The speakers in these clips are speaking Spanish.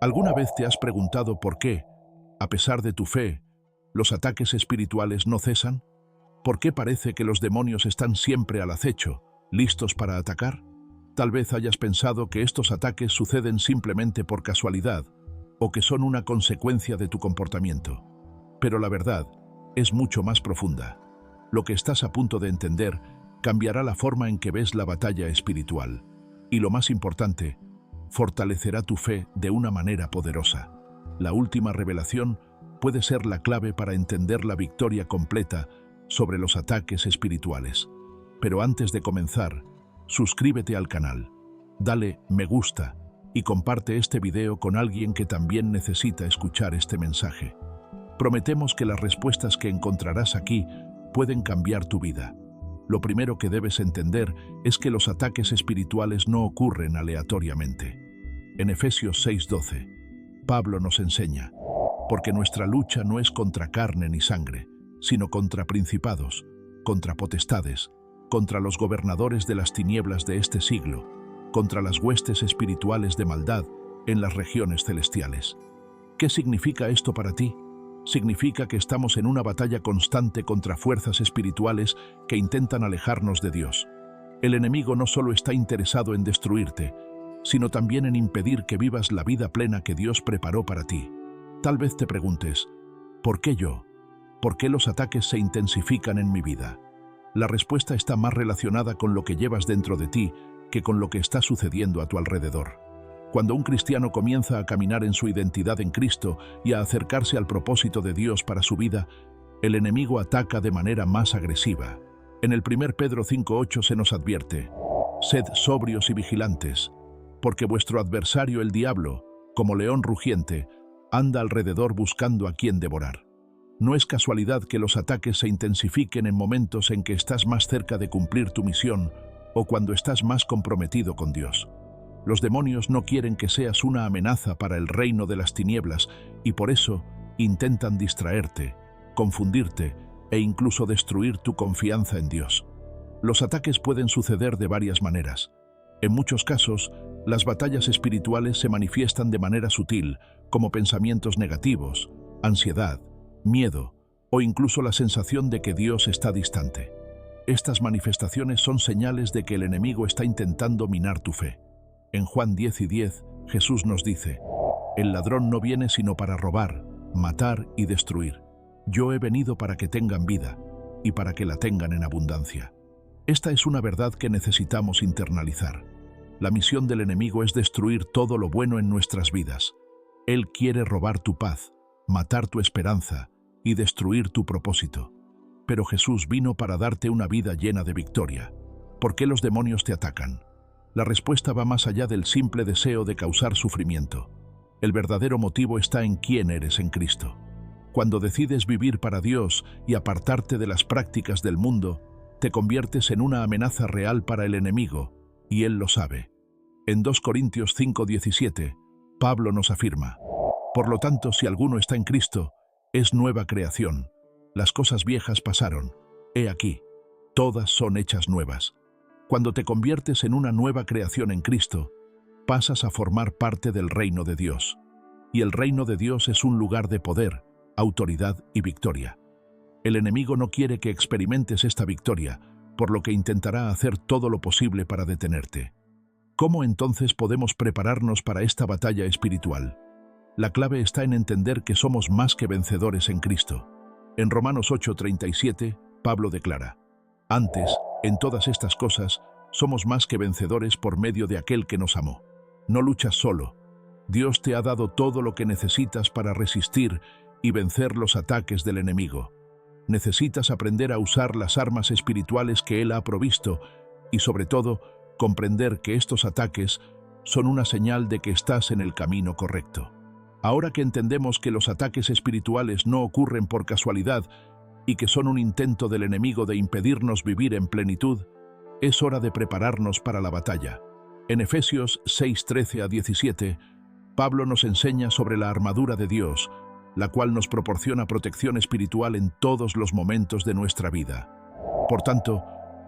¿Alguna vez te has preguntado por qué, a pesar de tu fe, los ataques espirituales no cesan? ¿Por qué parece que los demonios están siempre al acecho, listos para atacar? Tal vez hayas pensado que estos ataques suceden simplemente por casualidad o que son una consecuencia de tu comportamiento. Pero la verdad es mucho más profunda. Lo que estás a punto de entender cambiará la forma en que ves la batalla espiritual. Y lo más importante, fortalecerá tu fe de una manera poderosa. La última revelación puede ser la clave para entender la victoria completa sobre los ataques espirituales. Pero antes de comenzar, suscríbete al canal, dale me gusta y comparte este video con alguien que también necesita escuchar este mensaje. Prometemos que las respuestas que encontrarás aquí pueden cambiar tu vida. Lo primero que debes entender es que los ataques espirituales no ocurren aleatoriamente. En Efesios 6:12, Pablo nos enseña: porque nuestra lucha no es contra carne ni sangre, sino contra principados, contra potestades, contra los gobernadores de las tinieblas de este siglo, contra las huestes espirituales de maldad en las regiones celestiales. ¿Qué significa esto para ti? Significa que estamos en una batalla constante contra fuerzas espirituales que intentan alejarnos de Dios. El enemigo no solo está interesado en destruirte, sino también en impedir que vivas la vida plena que Dios preparó para ti. Tal vez te preguntes, ¿por qué yo? ¿Por qué los ataques se intensifican en mi vida? La respuesta está más relacionada con lo que llevas dentro de ti que con lo que está sucediendo a tu alrededor. Cuando un cristiano comienza a caminar en su identidad en Cristo y a acercarse al propósito de Dios para su vida, el enemigo ataca de manera más agresiva. En el 1 Pedro 5:8 se nos advierte: sed sobrios y vigilantes, porque vuestro adversario el diablo, como león rugiente, anda alrededor buscando a quien devorar. No es casualidad que los ataques se intensifiquen en momentos en que estás más cerca de cumplir tu misión o cuando estás más comprometido con Dios. Los demonios no quieren que seas una amenaza para el reino de las tinieblas y por eso intentan distraerte, confundirte e incluso destruir tu confianza en Dios. Los ataques pueden suceder de varias maneras. En muchos casos, las batallas espirituales se manifiestan de manera sutil, como pensamientos negativos, ansiedad, miedo o incluso la sensación de que Dios está distante. Estas manifestaciones son señales de que el enemigo está intentando minar tu fe. En Juan 10:10, Jesús nos dice: el ladrón no viene sino para robar, matar y destruir. Yo he venido para que tengan vida y para que la tengan en abundancia. Esta es una verdad que necesitamos internalizar. La misión del enemigo es destruir todo lo bueno en nuestras vidas. Él quiere robar tu paz, matar tu esperanza y destruir tu propósito. Pero Jesús vino para darte una vida llena de victoria. ¿Por qué los demonios te atacan? La respuesta va más allá del simple deseo de causar sufrimiento. El verdadero motivo está en quién eres en Cristo. Cuando decides vivir para Dios y apartarte de las prácticas del mundo, te conviertes en una amenaza real para el enemigo, y él lo sabe. En 2 Corintios 5:17, Pablo nos afirma: por lo tanto, si alguno está en Cristo, es nueva creación. Las cosas viejas pasaron. He aquí, todas son hechas nuevas. Cuando te conviertes en una nueva creación en Cristo, pasas a formar parte del reino de Dios. Y el reino de Dios es un lugar de poder, autoridad y victoria. El enemigo no quiere que experimentes esta victoria, por lo que intentará hacer todo lo posible para detenerte. ¿Cómo entonces podemos prepararnos para esta batalla espiritual? La clave está en entender que somos más que vencedores en Cristo. En Romanos 8:37, Pablo declara: antes, en todas estas cosas, somos más que vencedores por medio de aquel que nos amó. No luchas solo. Dios te ha dado todo lo que necesitas para resistir y vencer los ataques del enemigo. Necesitas aprender a usar las armas espirituales que Él ha provisto y, sobre todo, comprender que estos ataques son una señal de que estás en el camino correcto. Ahora que entendemos que los ataques espirituales no ocurren por casualidad y que son un intento del enemigo de impedirnos vivir en plenitud, es hora de prepararnos para la batalla. En Efesios 6:13-17, Pablo nos enseña sobre la armadura de Dios, la cual nos proporciona protección espiritual en todos los momentos de nuestra vida. Por tanto,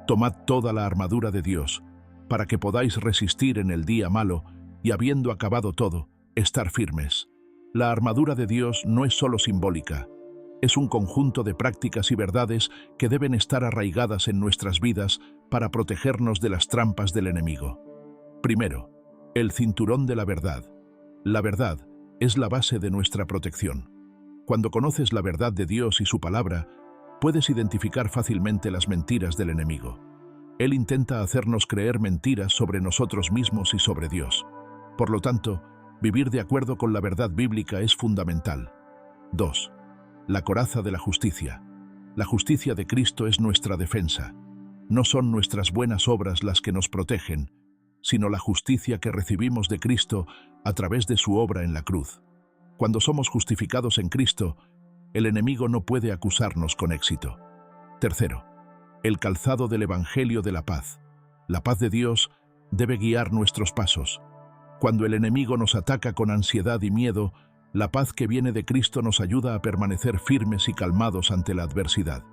tomad toda la armadura de Dios, para que podáis resistir en el día malo, y habiendo acabado todo, Estar firmes. La armadura de Dios no es solo simbólica, es un conjunto de prácticas y verdades que deben estar arraigadas en nuestras vidas para protegernos de las trampas del enemigo. Primero, el cinturón de la verdad. La verdad es la base de nuestra protección. Cuando conoces la verdad de Dios y su palabra, puedes identificar fácilmente las mentiras del enemigo. Él intenta hacernos creer mentiras sobre nosotros mismos y sobre Dios. Por lo tanto, vivir de acuerdo con la verdad bíblica es fundamental. 2. La coraza de la justicia. La justicia de Cristo es nuestra defensa. No son nuestras buenas obras las que nos protegen, sino la justicia que recibimos de Cristo a través de su obra en la cruz. Cuando somos justificados en Cristo, el enemigo no puede acusarnos con éxito. Tercero, el calzado del Evangelio de la paz. La paz de Dios debe guiar nuestros pasos. Cuando el enemigo nos ataca con ansiedad y miedo, la paz que viene de Cristo nos ayuda a permanecer firmes y calmados ante la adversidad.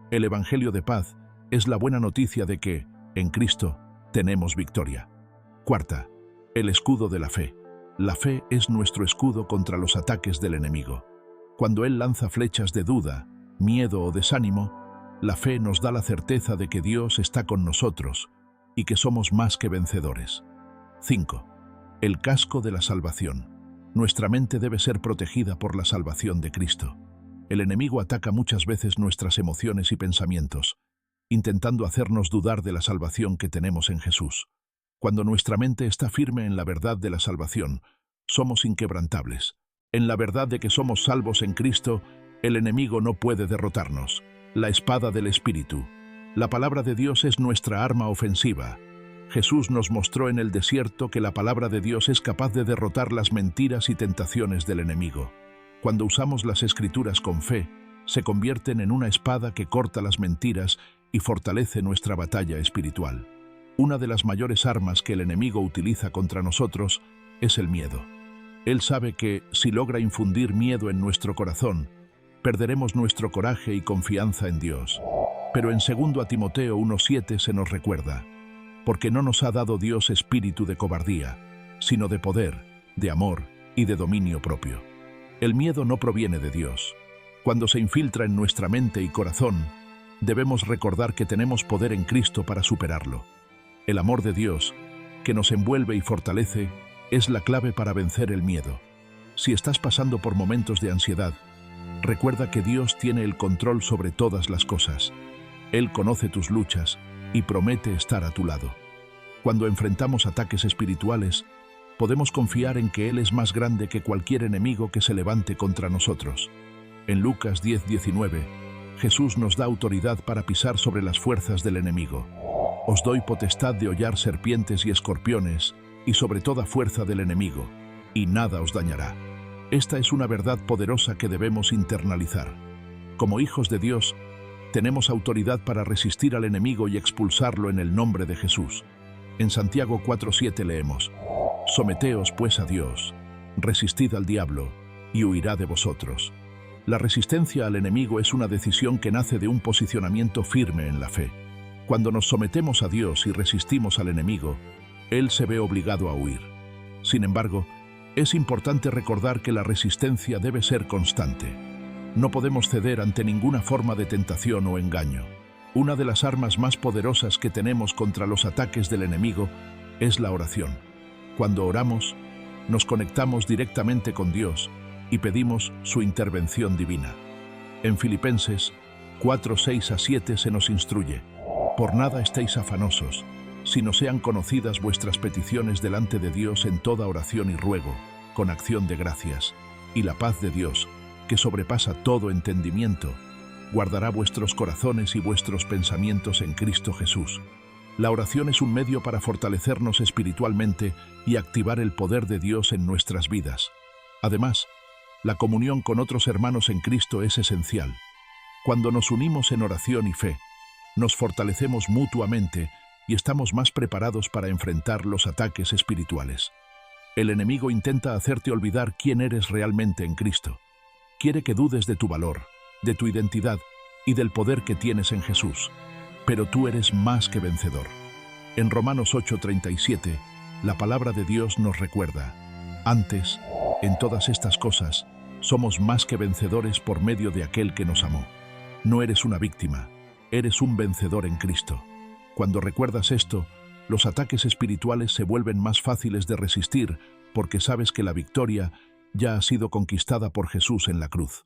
El Evangelio de paz es la buena noticia de que, en Cristo, tenemos victoria. Cuarta, el escudo de la fe. La fe es nuestro escudo contra los ataques del enemigo. Cuando él lanza flechas de duda, miedo o desánimo, la fe nos da la certeza de que Dios está con nosotros y que somos más que vencedores. 5. El casco de la salvación. Nuestra mente debe ser protegida por la salvación de Cristo. El enemigo ataca muchas veces nuestras emociones y pensamientos, intentando hacernos dudar de la salvación que tenemos en Jesús. Cuando nuestra mente está firme en la verdad de la salvación, somos inquebrantables. En la verdad de que somos salvos en Cristo, el enemigo no puede derrotarnos. La espada del Espíritu. La palabra de Dios es nuestra arma ofensiva. Jesús nos mostró en el desierto que la palabra de Dios es capaz de derrotar las mentiras y tentaciones del enemigo. Cuando usamos las Escrituras con fe, se convierten en una espada que corta las mentiras y fortalece nuestra batalla espiritual. Una de las mayores armas que el enemigo utiliza contra nosotros es el miedo. Él sabe que, si logra infundir miedo en nuestro corazón, perderemos nuestro coraje y confianza en Dios. Pero en 2 Timoteo 1:7 se nos recuerda: porque no nos ha dado Dios espíritu de cobardía, sino de poder, de amor y de dominio propio. El miedo no proviene de Dios. Cuando se infiltra en nuestra mente y corazón, debemos recordar que tenemos poder en Cristo para superarlo. El amor de Dios, que nos envuelve y fortalece, es la clave para vencer el miedo. Si estás pasando por momentos de ansiedad, recuerda que Dios tiene el control sobre todas las cosas. Él conoce tus luchas y promete estar a tu lado. Cuando enfrentamos ataques espirituales, podemos confiar en que Él es más grande que cualquier enemigo que se levante contra nosotros. En Lucas 10:19, Jesús nos da autoridad para pisar sobre las fuerzas del enemigo. Os doy potestad de hollar serpientes y escorpiones, y sobre toda fuerza del enemigo, y nada os dañará. Esta es una verdad poderosa que debemos internalizar. Como hijos de Dios, tenemos autoridad para resistir al enemigo y expulsarlo en el nombre de Jesús. En Santiago 4:7 leemos: Someteos pues a Dios, resistid al diablo, y huirá de vosotros. La resistencia al enemigo es una decisión que nace de un posicionamiento firme en la fe. Cuando nos sometemos a Dios y resistimos al enemigo, Él se ve obligado a huir. Sin embargo, es importante recordar que la resistencia debe ser constante. No podemos ceder ante ninguna forma de tentación o engaño. Una de las armas más poderosas que tenemos contra los ataques del enemigo es la oración. Cuando oramos, nos conectamos directamente con Dios y pedimos su intervención divina. En Filipenses 4:6-7 se nos instruye: por nada estéis afanosos, sino sean conocidas vuestras peticiones delante de Dios en toda oración y ruego, con acción de gracias, y la paz de Dios, que sobrepasa todo entendimiento, guardará vuestros corazones y vuestros pensamientos en Cristo Jesús. La oración es un medio para fortalecernos espiritualmente y activar el poder de Dios en nuestras vidas. Además, la comunión con otros hermanos en Cristo es esencial. Cuando nos unimos en oración y fe, nos fortalecemos mutuamente y estamos más preparados para enfrentar los ataques espirituales. El enemigo intenta hacerte olvidar quién eres realmente en Cristo. Quiere que dudes de tu valor, de tu identidad y del poder que tienes en Jesús. Pero tú eres más que vencedor. En Romanos 8:37, la palabra de Dios nos recuerda: antes, En todas estas cosas, somos más que vencedores por medio de aquel que nos amó. No eres una víctima, eres un vencedor en Cristo. Cuando recuerdas esto, los ataques espirituales se vuelven más fáciles de resistir porque sabes que la victoria ya ha sido conquistada por Jesús en la cruz.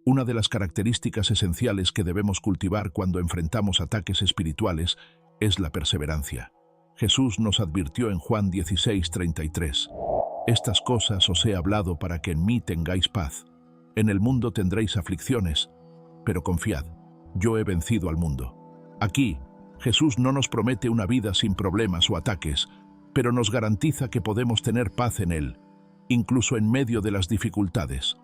Una de las características esenciales que debemos cultivar cuando enfrentamos ataques espirituales es la perseverancia. Jesús nos advirtió en Juan 16:33. Estas cosas os he hablado para que en mí tengáis paz. En el mundo tendréis aflicciones, pero confiad, yo he vencido al mundo. Aquí, Jesús no nos promete una vida sin problemas o ataques, pero nos garantiza que podemos tener paz en Él, incluso en medio de las dificultades.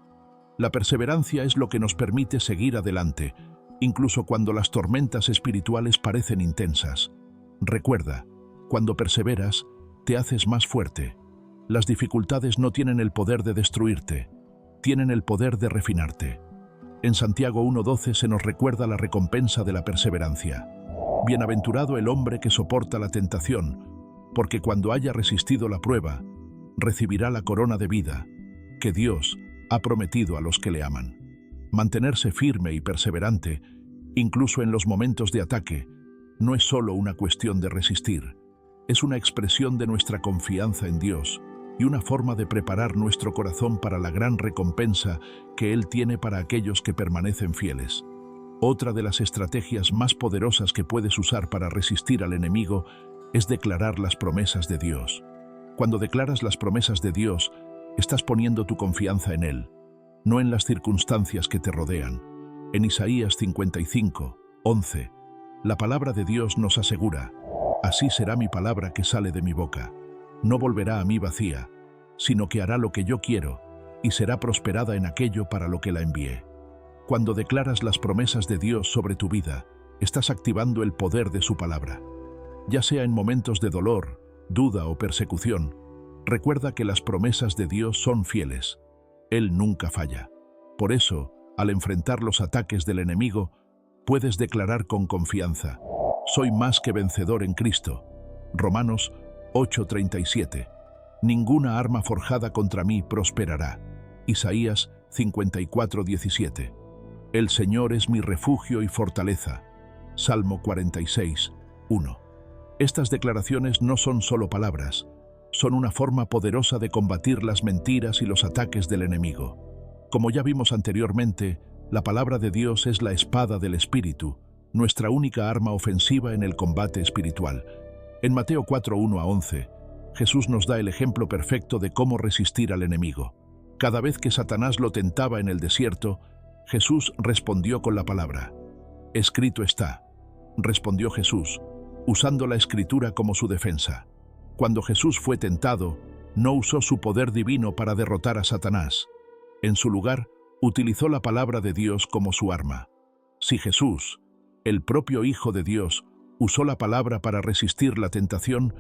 La perseverancia es lo que nos permite seguir adelante, incluso cuando las tormentas espirituales parecen intensas. Recuerda, cuando perseveras, te haces más fuerte. Las dificultades no tienen el poder de destruirte, tienen el poder de refinarte. En Santiago 1:12 se nos recuerda la recompensa de la perseverancia. Bienaventurado el hombre que soporta la tentación, porque cuando haya resistido la prueba, recibirá la corona de vida que Dios ha prometido a los que le aman. Mantenerse firme y perseverante, incluso en los momentos de ataque, no es solo una cuestión de resistir, es una expresión de nuestra confianza en Dios y una forma de preparar nuestro corazón para la gran recompensa que Él tiene para aquellos que permanecen fieles. Otra de las estrategias más poderosas que puedes usar para resistir al enemigo es declarar las promesas de Dios. Cuando declaras las promesas de Dios, estás poniendo tu confianza en Él, no en las circunstancias que te rodean. En Isaías 55:11, la palabra de Dios nos asegura: así será mi palabra que sale de mi boca. No volverá a mí vacía, sino que hará lo que yo quiero, y será prosperada en aquello para lo que la envié. Cuando declaras las promesas de Dios sobre tu vida, estás activando el poder de su palabra. Ya sea en momentos de dolor, duda o persecución, recuerda que las promesas de Dios son fieles. Él nunca falla. Por eso, al enfrentar los ataques del enemigo, puedes declarar con confianza: soy más que vencedor en Cristo. Romanos 8:37. Ninguna arma forjada contra mí prosperará. Isaías 54:17. El Señor es mi refugio y fortaleza. Salmo 46:1. Estas declaraciones no son solo palabras, son una forma poderosa de combatir las mentiras y los ataques del enemigo. Como ya vimos anteriormente, la palabra de Dios es la espada del Espíritu, nuestra única arma ofensiva en el combate espiritual. En Mateo 4:1-11, Jesús nos da el ejemplo perfecto de cómo resistir al enemigo. Cada vez que Satanás lo tentaba en el desierto, Jesús respondió con la palabra. Escrito está, respondió Jesús, usando la Escritura como su defensa. Cuando Jesús fue tentado, no usó su poder divino para derrotar a Satanás. En su lugar, utilizó la palabra de Dios como su arma. Si Jesús, el propio Hijo de Dios, usó la palabra para resistir la tentación,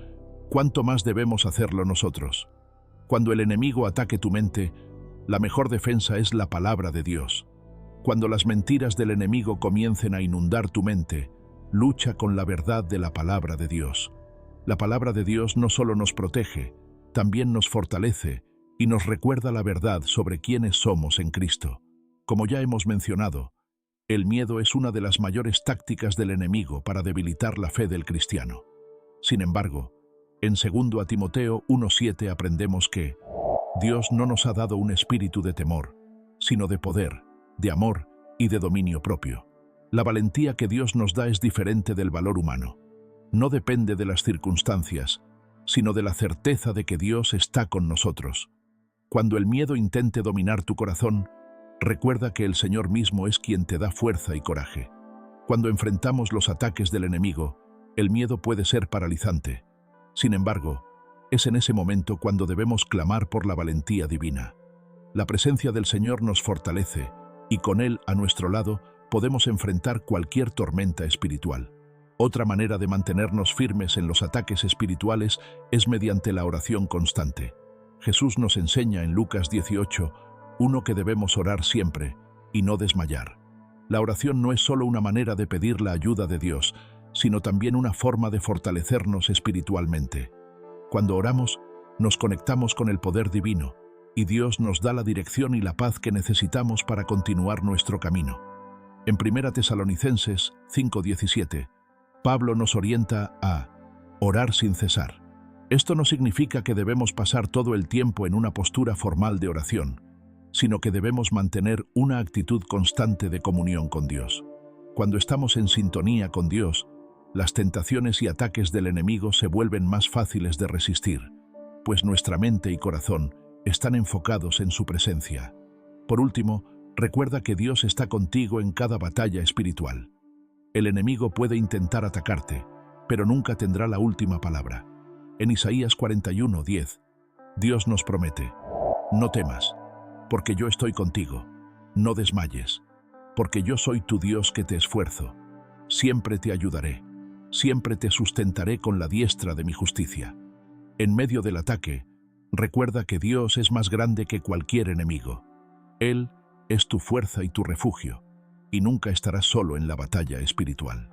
¿cuánto más debemos hacerlo nosotros? Cuando el enemigo ataque tu mente, la mejor defensa es la palabra de Dios. Cuando las mentiras del enemigo comiencen a inundar tu mente, lucha con la verdad de la palabra de Dios. La palabra de Dios no solo nos protege, también nos fortalece y nos recuerda la verdad sobre quiénes somos en Cristo. Como ya hemos mencionado, el miedo es una de las mayores tácticas del enemigo para debilitar la fe del cristiano. Sin embargo, en 2 Timoteo 1:7 aprendemos que Dios no nos ha dado un espíritu de temor, sino de poder, de amor y de dominio propio. La valentía que Dios nos da es diferente del valor humano. No depende de las circunstancias, sino de la certeza de que Dios está con nosotros. Cuando el miedo intente dominar tu corazón, recuerda que el Señor mismo es quien te da fuerza y coraje. Cuando enfrentamos los ataques del enemigo, el miedo puede ser paralizante. Sin embargo, es en ese momento cuando debemos clamar por la valentía divina. La presencia del Señor nos fortalece, y con Él a nuestro lado podemos enfrentar cualquier tormenta espiritual. Otra manera de mantenernos firmes en los ataques espirituales es mediante la oración constante. Jesús nos enseña en Lucas 18:1 que debemos orar siempre y no desmayar. La oración no es solo una manera de pedir la ayuda de Dios, sino también una forma de fortalecernos espiritualmente. Cuando oramos, nos conectamos con el poder divino, y Dios nos da la dirección y la paz que necesitamos para continuar nuestro camino. En 1 Tesalonicenses 5:17, Pablo nos orienta a orar sin cesar. Esto no significa que debemos pasar todo el tiempo en una postura formal de oración, sino que debemos mantener una actitud constante de comunión con Dios. Cuando estamos en sintonía con Dios, las tentaciones y ataques del enemigo se vuelven más fáciles de resistir, pues nuestra mente y corazón están enfocados en su presencia. Por último, recuerda que Dios está contigo en cada batalla espiritual. El enemigo puede intentar atacarte, pero nunca tendrá la última palabra. En Isaías 41:10, Dios nos promete: no temas, porque yo estoy contigo. No desmayes, porque yo soy tu Dios que te esfuerzo. Siempre te ayudaré, siempre te sustentaré con la diestra de mi justicia. En medio del ataque, recuerda que Dios es más grande que cualquier enemigo. Él es tu fuerza y tu refugio, y nunca estarás solo en la batalla espiritual.